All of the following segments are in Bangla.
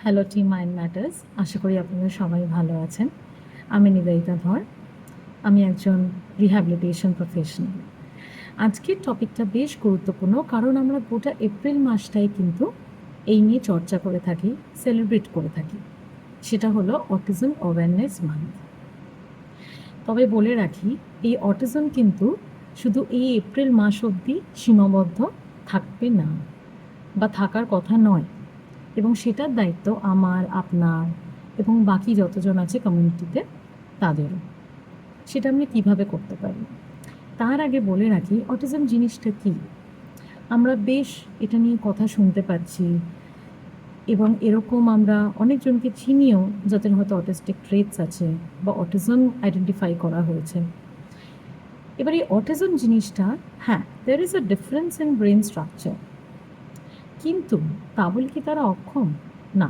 হ্যালো টিম মাইন্ড ম্যাটার্স, আশা করি আপনারা সবাই ভালো আছেন। আমি নিবেদিতা ধর, আমি একজন রিহ্যাবিলিটেশন প্রফেশনাল। আজকের টপিকটা বেশ গুরুত্বপূর্ণ, কারণ আমরা গোটা এপ্রিল মাসটাই কিন্তু এই নিয়ে চর্চা করে থাকি, সেলিব্রেট করে থাকি। সেটা হলো অটিজম অ্যাওয়ারনেস মান্থ। তবে বলে রাখি, এই অটিজম কিন্তু শুধু এই এপ্রিল মাস অবধি সীমাবদ্ধ থাকবে না, বা থাকার কথা নয়, এবং সেটার দায়িত্ব আমার, আপনার এবং বাকি যতজন আছে কমিউনিটিতে তাদেরও। সেটা আমরা কীভাবে করতে পারি, তার আগে বলে রাখি অটিজম জিনিসটা কী। আমরা বেশ এটা নিয়ে কথা শুনতে পাচ্ছি, এবং এরকম আমরা অনেকজনকে চিনিও যাদের হয়তো অটিস্টিক ট্রেটস আছে বা অটিজম আইডেন্টিফাই করা হয়েছে। এবার এই অটিজম জিনিসটা, হ্যাঁ, there is a difference in brain structure, কিন্তু তা বলে কি তারা অক্ষম? না।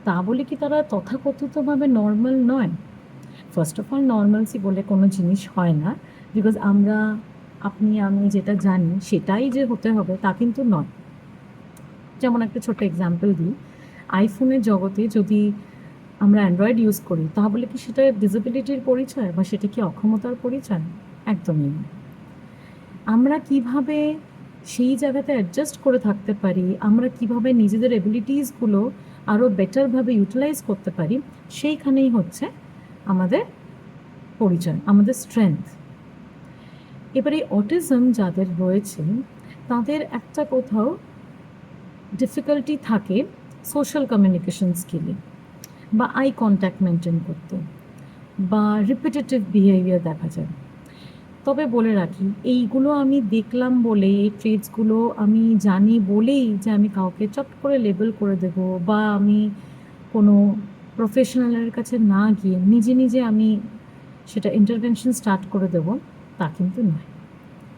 তা বলে কি তারা তথাকথিতভাবে নর্মাল নয়? ফার্স্ট অফ অল, নর্মালসি বলে কোনো জিনিস হয় না, বিকজ আমরা, আপনি, আমি যেটা জানি সেটাই যে হতে হবে তা কিন্তু নয়। যেমন একটা ছোট্ট এক্সাম্পল দিই, আইফোনের জগতে যদি আমরা অ্যান্ড্রয়েড ইউজ করি, তাহলে কি সেটা ডিসেবিলিটির পরিচয় বা সেটা কি অক্ষমতার পরিচয়? একদমই নয়। আমরা কিভাবে সেই জায়গাতে অ্যাডজাস্ট করে থাকতে পারি, আমরা কিভাবে নিজেদের এবিলিটিসগুলো আরও বেটারভাবে ইউটিলাইজ করতে পারি, সেইখানেই হচ্ছে আমাদের পরিচয়, আমাদের স্ট্রেংথ। এবার এই অটিজম যাদের রয়েছে তাদের একটা কোথাও ডিফিকাল্টি থাকে সোশ্যাল কমিউনিকেশন স্কিলে, বা আই কন্ট্যাক্ট মেনটেন করতে, বা রিপিটেটিভ বিহেভিয়ার দেখা যায়। তবে বলে রাখি, এইগুলো আমি দেখলাম বলেই, এই ট্রেটসগুলো আমি জানি বলেই যে আমি কাউকে চট করে লেবেল করে দেব, বা আমি কোনো প্রফেশনালের কাছে না গিয়ে নিজে নিজে আমি সেটা ইন্টারভেনশন স্টার্ট করে দেব, তা কিন্তু নয়।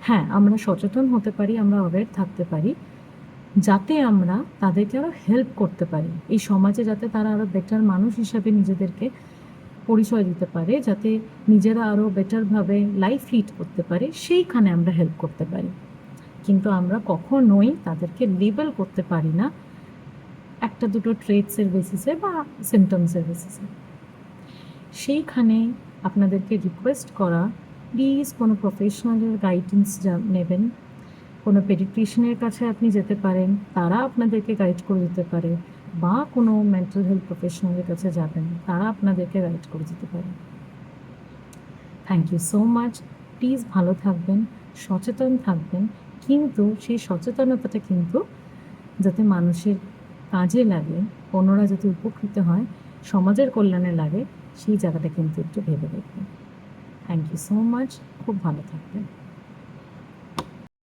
হ্যাঁ, আমরা সচেতন হতে পারি, আমরা অ্যাওয়্যার থাকতে পারি, যাতে আমরা তাদেরকে আরও হেল্প করতে পারি, এই সমাজে যাতে তারা আরও বেটার মানুষ হিসাবে নিজেদেরকে পরিচয় দিতে পারে, যাতে নিজেরা আরও বেটারভাবে লাইফ লিড করতে পারে, সেইখানে আমরা হেল্প করতে পারি। কিন্তু আমরা কখনোই তাদেরকে লেবেল করতে পারি না একটা দুটো ট্রেটসের বেসিসে বা সিমটমসের বেসিসে। সেইখানে আপনাদেরকে রিকোয়েস্ট করা, প্লিজ কোনো প্রফেশনালের গাইডেন্স নেবেন। কোনো পেডিট্রিশিয়ানের কাছে আপনি যেতে পারেন, তারা আপনাদেরকে গাইড করে দিতে পারে, বা কোনো মেন্টাল হেলথ প্রফেশনালের কাছে যাবেন, তারা আপনাদেরকে গাইড করে দিতে পারে। Thank you so much. Please ভালো থাকবেন, সচেতন থাকবেন, কিন্তু সেই সচেতনতাটা কিন্তু যাতে মানুষের কাজে লাগে, অন্যরা যাতে উপকৃত হয়, সমাজের কল্যাণে লাগে, সেই জায়গাটা কিন্তু একটু ভেবে দেখবেন। থ্যাংক ইউ সো মাচ, খুব ভালো থাকবেন।